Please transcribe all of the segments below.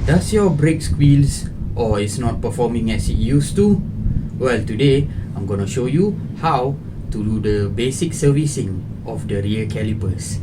Does your brake squeals or is not performing as it used to? Well, today I'm gonna show you how to do the basic servicing of the rear calipers.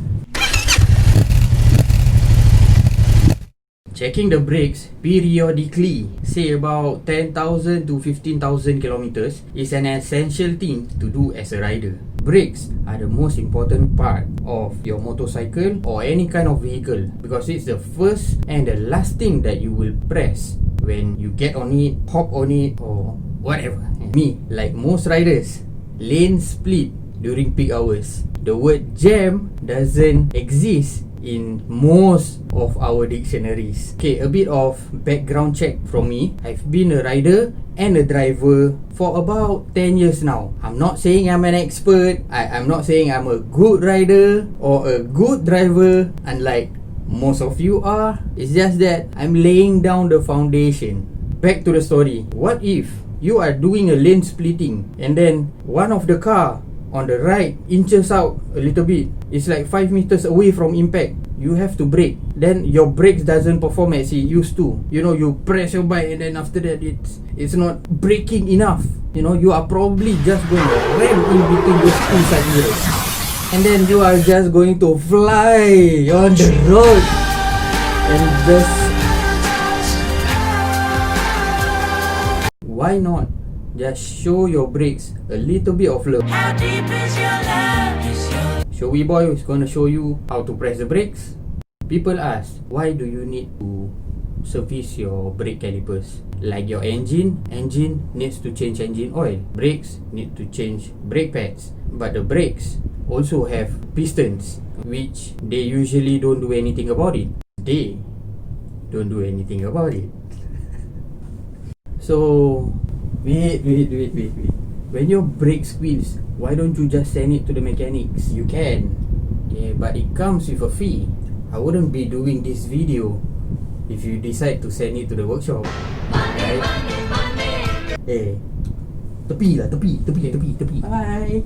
Checking the brakes periodically, say about 10,000 to 15,000 kilometers, is an essential thing to do as a rider. Brakes are the most important part of your motorcycle or any kind of vehicle because it's the first and the last thing that you will press when you get on it, hop on it or whatever. Me, like most riders, lane split during peak hours. The word jam doesn't exist in most of our dictionaries. Okay, a bit of background check from me. I've been a rider and a driver for about 10 years now. I'm not saying I'm an expert. I'm not saying I'm a good rider or a good driver, unlike most of you are. It's just that I'm laying down the foundation. Back to the story. What if you are doing a lane splitting and then one of the car on the right inches out a little bit? It's like 5 meters away from impact. You have to brake. Then your brakes doesn't perform as it used to. You know, you press your bike and then after that it's not braking enough. You know, you are probably just going to ram in between those two side mirrors. And then you are just going to fly on the road and just... Why not just show your brakes a little bit of love? How deep is your love? Showy boy is gonna show you how to press the brakes. People ask, why do you need to service your brake calipers? Like your engine needs to change engine oil. Brakes need to change brake pads. But the brakes also have pistons, which they usually don't do anything about it. They don't do anything about it. So wait. When your brake squeals, why don't you just send it to the mechanics? You can, yeah, but it comes with a fee. I wouldn't be doing this video if you decide to send it to the workshop, right? Hey, tepi. Bye.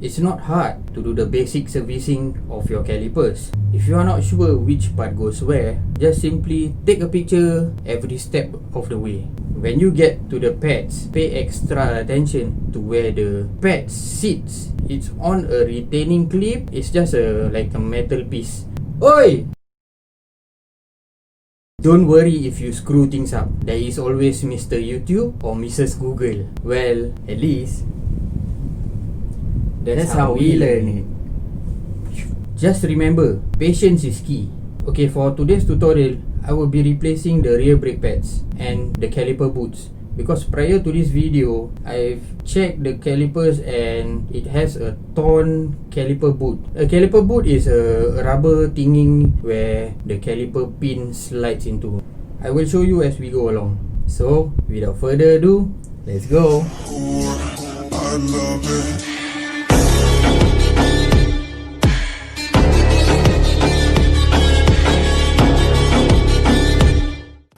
It's not hard to do the basic servicing of your calipers. If you are not sure which part goes where, just simply take a picture every step of the way. When you get to the pads, pay extra attention to where the pad sits. It's on a retaining clip. It's just like a metal piece. Oi! Don't worry if you screw things up. There is always Mr. YouTube or Mrs. Google. Well, at least that's how we learn it. Just remember, patience is key. Okay, for today's tutorial, I will be replacing the rear brake pads and the caliper boots. Because prior to this video, I've checked the calipers and it has a torn caliper boot. A caliper boot is a rubber thingy where the caliper pin slides into. I will show you as we go along. So, without further ado, let's go. I love it.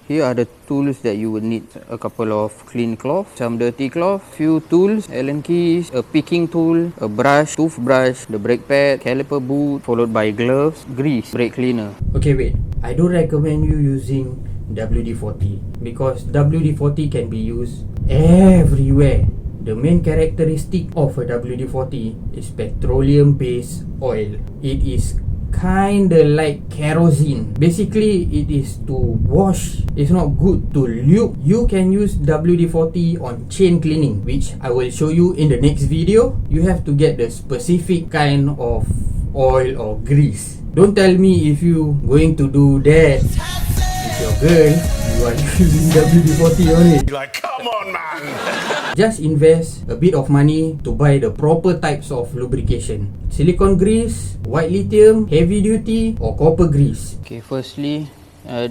Here are the tools that you would need. A couple of clean cloth, some dirty cloth, few tools, Allen keys, a picking tool, a brush, toothbrush, the brake pad, caliper boot, followed by gloves, grease, brake cleaner. Okay, wait. I don't recommend you using WD-40 because WD-40 can be used everywhere. The main characteristic of a WD-40 is petroleum-based oil. It is kinda like kerosene. Basically, it is to wash. It's not good to lube. You can use WD-40 on chain cleaning, which I will show you in the next video. You have to get the specific kind of oil or grease. Don't tell me if you going to do that with your girl, you are using WD-40 on it. You're like, come on, man. Just invest a bit of money to buy the proper types of lubrication. Silicone grease, white lithium, heavy duty or copper grease. Okay, firstly,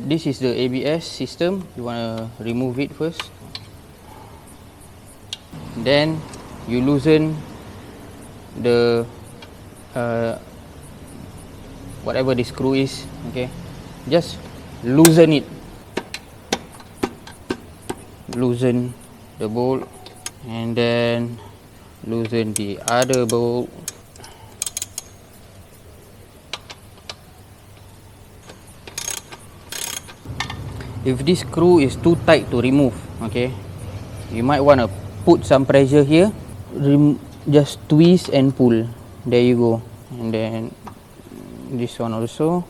this is the ABS system. You want to remove it first. Then you loosen the whatever the screw is. Okay, just loosen it. Loosen the bolt and then loosen the other bolt If this screw is too tight to remove, okay, you might want to put some pressure here, just twist and pull. There you go. And then this one also.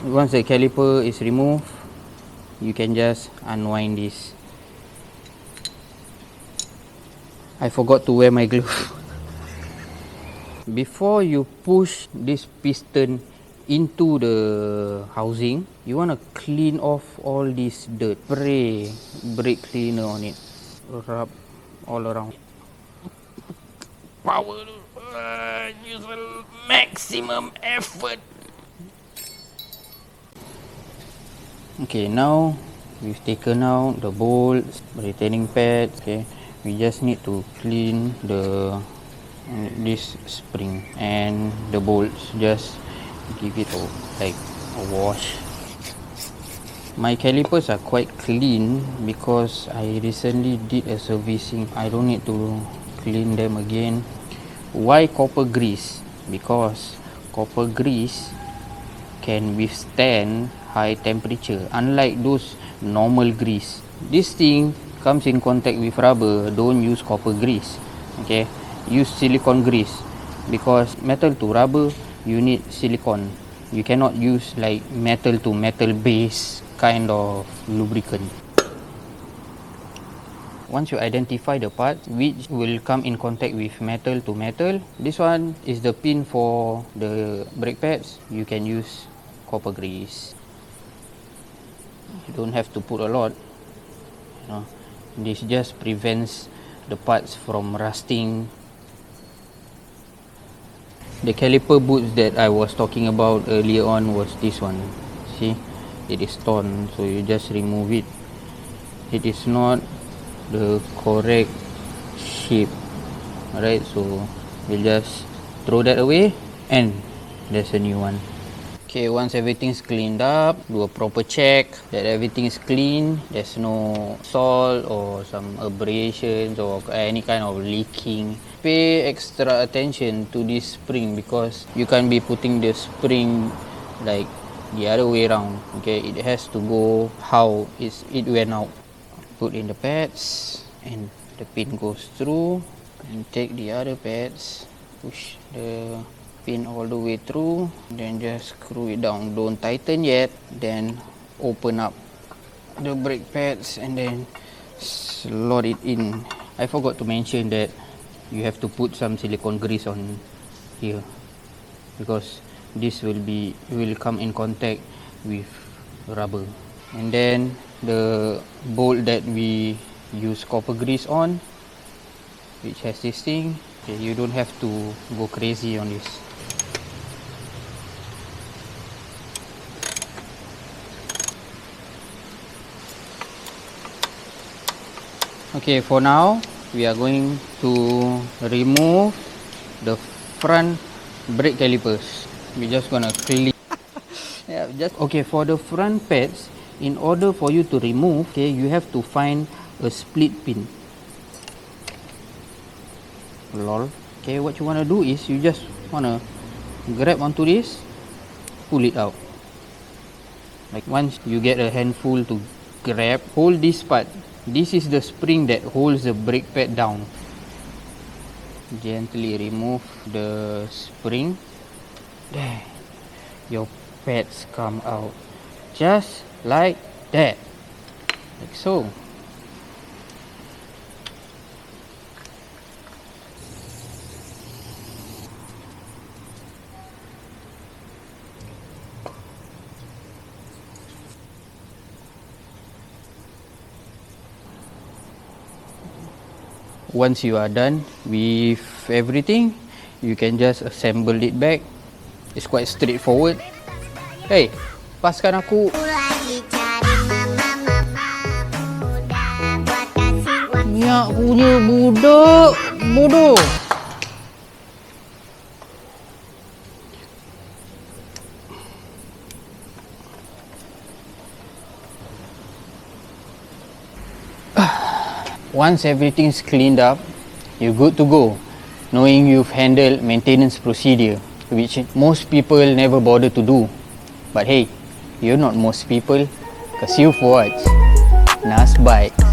Once the caliper is removed, you can just unwind this. I forgot to wear my glove. Before you push this piston into the housing, you want to clean off all this dirt. Spray brake cleaner on it. Rub all around. Power. Use maximum effort. Okay, now we've taken out the bolts, retaining pads. Okay, we just need to clean this spring and the bolts. Just give it like a wash. My calipers are quite clean because I recently did a servicing. I don't need to clean them again. Why copper grease? Because copper grease can withstand high temperature, unlike those normal grease. This thing comes in contact with rubber. Don't use copper grease, okay? Use silicone grease, because metal to rubber you need silicone. You cannot use like metal to metal base kind of lubricant. Once you identify the part which will come in contact with metal to metal, this one is the pin for the brake pads. You can use copper grease. You don't have to put a lot, you know. This just prevents the parts from rusting. The caliper boots that I was talking about earlier on was this one. See, it is torn, so you just remove it. It is not the correct shape, alright, so we'll just throw that away and there's a new one. Okay, once everything's cleaned up, do a proper check that everything is clean, there's no salt or some abrasions or any kind of leaking. Pay extra attention to this spring, because you can't be putting the spring like the other way around, okay? It has to go how it went out. Put in the pads and the pin goes through, and take the other pads, push the pin all the way through, then just screw it down. Don't tighten yet, then open up the brake pads and then slot it in. I forgot to mention that you have to put some silicone grease on here, because this will come in contact with rubber. And then the bolt that we use copper grease on, which has this thing, okay, you don't have to go crazy on this. Okay, for now we are going to remove the front brake calipers. We're just gonna clean. Yeah, just okay. For the front pads, in order for you to remove, okay, you have to find a split pin. Lol. Okay, what you wanna do is you just wanna grab onto this, pull it out. Like once you get a handful to grab, hold this part. This is the spring that holds the brake pad down. Gently remove the spring. There, your pads come out just like that, like so. Once you are done with everything, you can just assemble it back. It's quite straightforward. Hey, paskan aku. Ya punya budak, bodoh. Once everything's cleaned up, you're good to go, knowing you've handled maintenance procedure, which most people never bother to do. But hey, You're not most people, cause you've watched Nas Bike.